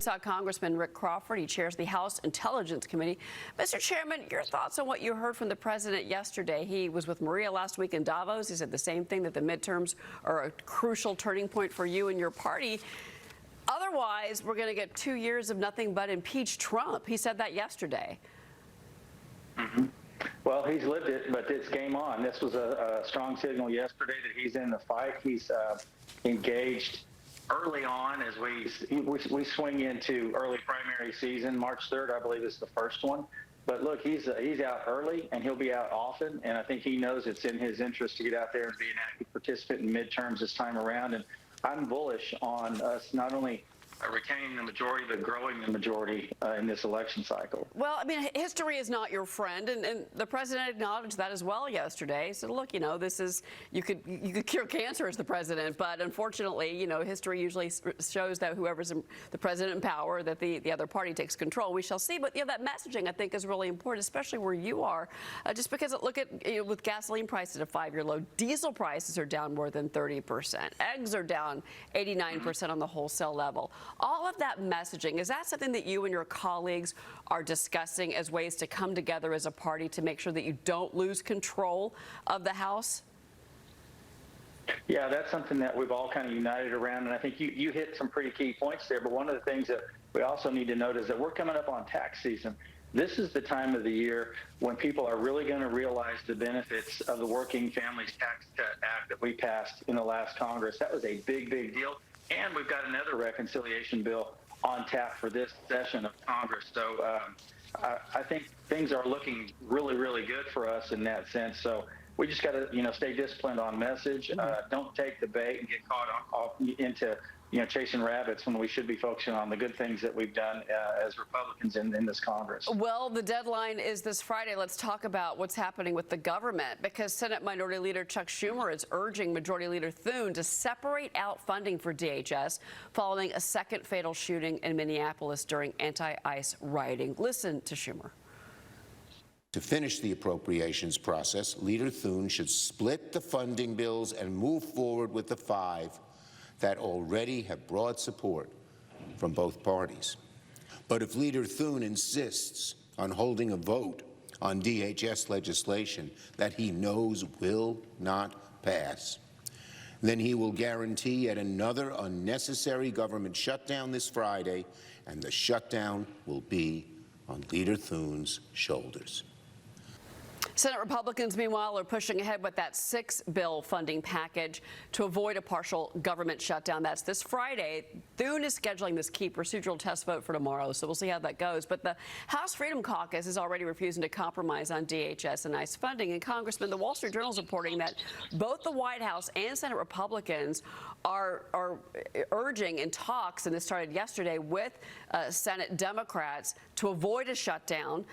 Saw Congressman Rick Crawford. He chairs the House Intelligence Committee. Mr. Chairman, your thoughts on what you heard from the president yesterday? He was with Maria last week in Davos. He said the same thing, that the midterms are a crucial turning point for you and your party. Otherwise, we're going to get 2 years of nothing but impeach Trump. He said that yesterday. Well, he's lived it, but it's game on. This was a strong signal yesterday that he's in the fight. He's engaged early on as we swing into early primary season. March 3rd, I believe, is the first one. But look, he's out early, and he'll be out often. And I think he knows it's in his interest to get out there and be an active participant in midterms this time around. And I'm bullish on us not only retaining the majority, but growing the majority in this election cycle. Well, I mean, history is not your friend, and the president acknowledged that as well yesterday. He said, look, you know, this is, you could cure cancer as the president, but unfortunately, you know, history usually shows that whoever's the president in power, that the other party takes control. We shall see. But, you know, that messaging, I think, is really important, especially where you are, just because look at, you know, with gasoline prices at a 5-year low, diesel prices are down more than 30%. Eggs are down 89% on the wholesale level. All of that messaging, is that something that you and your colleagues are discussing as ways to come together as a party to make sure that you don't lose control of the House? Yeah, that's something that we've all kind of united around, and I think you hit some pretty key points there. But one of the things that we also need to note is that we're coming up on tax season. This is the time of the year when people are really going to realize the benefits of the Working Families Tax Cut Act that we passed in the last Congress. That was a big, big deal. And we've got another reconciliation bill on tap for this session of Congress. So I think things are looking really, really good for us in that sense. So we just got to, you know, stay disciplined on message. Don't take the bait and get caught off into, you know, chasing rabbits when we should be focusing on the good things that we've done as Republicans in this Congress. Well, the deadline is this Friday. Let's talk about what's happening with the government, because Senate Minority Leader Chuck Schumer is urging Majority Leader Thune to separate out funding for DHS following a second fatal shooting in Minneapolis during anti-ICE rioting. Listen to Schumer. To finish the appropriations process, Leader Thune should split the funding bills and move forward with the 5 that already have broad support from both parties. But if Leader Thune insists on holding a vote on DHS legislation that he knows will not pass, then he will guarantee yet another unnecessary government shutdown this Friday, and the shutdown will be on Leader Thune's shoulders. Senate Republicans, meanwhile, are pushing ahead with that 6-bill funding package to avoid a partial government shutdown. That's this Friday. Thune is scheduling this key procedural test vote for tomorrow, so we'll see how that goes. But the House Freedom Caucus is already refusing to compromise on DHS and ICE funding. And, Congressman, the Wall Street Journal is reporting that both the White House and Senate Republicans are urging in talks, and this started yesterday, with Senate Democrats to avoid a shutdown,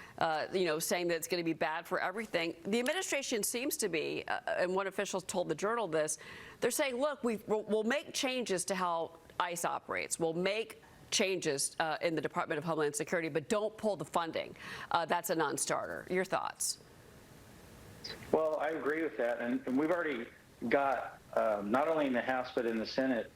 you know, saying that it's going to be bad for everything. The administration seems to be, and one official told the Journal this, they're saying, look, we'll make changes to how ICE operates. We'll make changes in the Department of Homeland Security, but don't pull the funding. That's a non-starter. Your thoughts? Well, I agree with that. And we've already got, not only in the House, but in the Senate,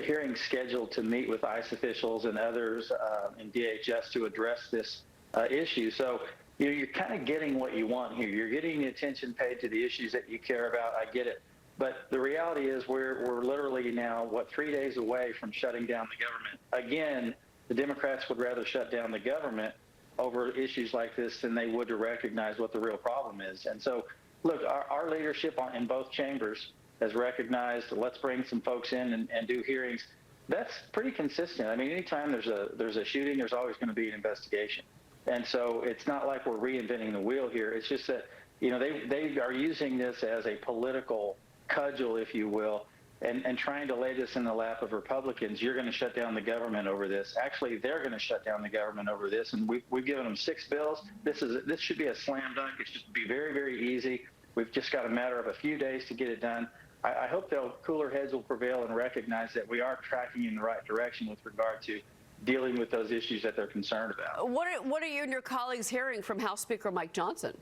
hearings scheduled to meet with ICE officials and others in DHS to address this issue. So, you know, you're kind of getting what you want here. You're getting the attention paid to the issues that you care about. I get it. But the reality is we're literally now, 3 days away from shutting down the government. Again, the Democrats would rather shut down the government over issues like this than they would to recognize what the real problem is. And so, look, our leadership in both chambers has recognized, let's bring some folks in and do hearings. That's pretty consistent. I mean, anytime there's a shooting, there's always going to be an investigation. And so it's not like we're reinventing the wheel here. It's just that, you know, they are using this as a political cudgel, if you will, and trying to lay this in the lap of Republicans. You're going to shut down the government over this. Actually, they're going to shut down the government over this. And we've given them 6 bills. This should be a slam dunk. It should be very, very easy. We've just got a matter of a few days to get it done. I hope cooler heads will prevail and recognize that we are tracking in the right direction with regard to dealing with those issues that they're concerned about. What are you and your colleagues hearing from House Speaker Mike Johnson?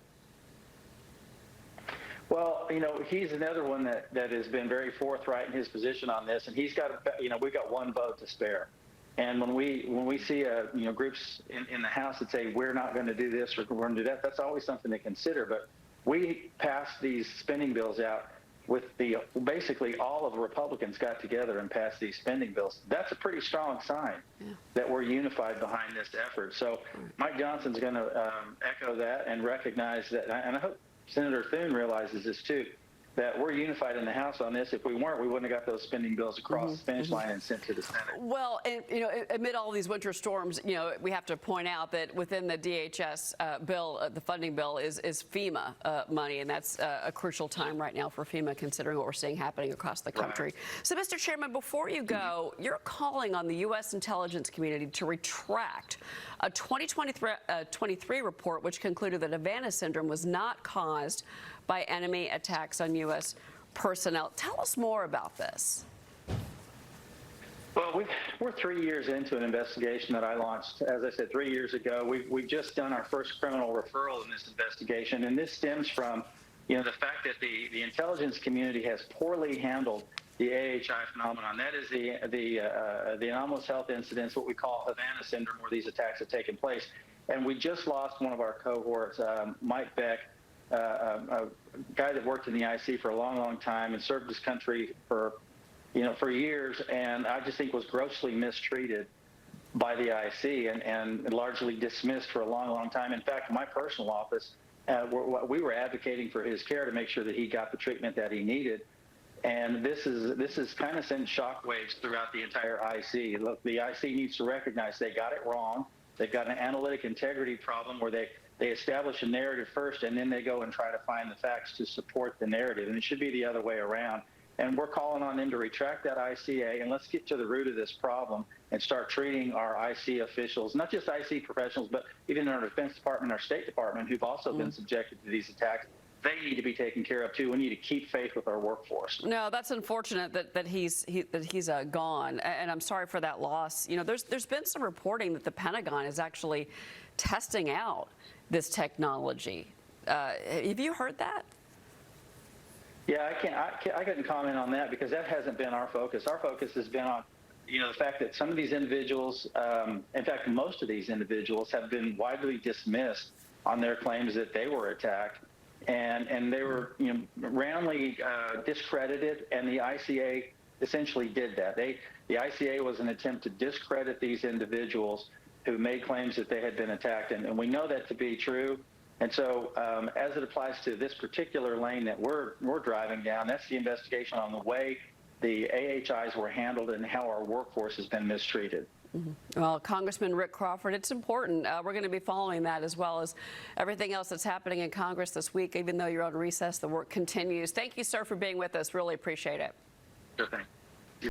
Well, you know, he's another one that has been very forthright in his position on this, and he's got, you know, we've got 1 vote to spare. And when we see groups in the House that say we're not going to do this or we're going to do that, that's always something to consider. But we passed these spending bills out with basically all of the Republicans got together and passed these spending bills. That's a pretty strong sign that we're unified behind this effort. So Mike Johnson's going to echo that and recognize that, and I hope Senator Thune realizes this too, that we're unified in the House on this. If we weren't, we wouldn't have got those spending bills across the finish line and sent to the Senate. Well, and, amid all these winter storms, we have to point out that within the DHS bill, the funding bill is FEMA money, and that's a crucial time right now for FEMA, considering what we're seeing happening across the country. Right. So, Mr. Chairman, before you go, you're calling on the U.S. intelligence community to retract a 2023 report which concluded that Havana syndrome was not caused by enemy attacks on U.S. personnel. Tell us more about this. Well, we're 3 years into an investigation that I launched, as I said, 3 years ago. We've just done our first criminal referral in this investigation, and this stems from, the fact that the intelligence community has poorly handled the AHI phenomenon. That is the anomalous health incidents, what we call Havana syndrome, where these attacks have taken place. And we just lost one of our cohorts, Mike Beck, a guy that worked in the IC for a long, long time and served his country for years, and I just think was grossly mistreated by the IC and largely dismissed for a long, long time. In fact, in my personal office, we were advocating for his care to make sure that he got the treatment that he needed. And this is kind of sent shockwaves throughout the entire IC. Look, the IC needs to recognize they got it wrong. They've got an analytic integrity problem where they establish a narrative first, and then they go and try to find the facts to support the narrative. And it should be the other way around. And we're calling on them to retract that ICA, and let's get to the root of this problem and start treating our IC officials, not just IC professionals, but even in our Defense Department, our State Department, who've also been subjected to these attacks. They need to be taken care of too. We need to keep faith with our workforce. No, that's unfortunate that he's gone, and I'm sorry for that loss. There's been some reporting that the Pentagon is actually testing out this technology. Have you heard that? Yeah, I couldn't comment on that because that hasn't been our focus. Our focus has been on, the fact that some of these individuals, in fact, most of these individuals have been widely dismissed on their claims that they were attacked, and they were, roundly discredited, and the ICA essentially did that. The ICA was an attempt to discredit these individuals who made claims that they had been attacked, and we know that to be true. And so as it applies to this particular lane that we're driving down, that's the investigation on the way the AHIs were handled and how our workforce has been mistreated. Well, Congressman Rick Crawford, it's important. We're going to be following that as well as everything else that's happening in Congress this week. Even though you're on recess, the work continues. Thank you, sir, for being with us. Really appreciate it. Sure thing.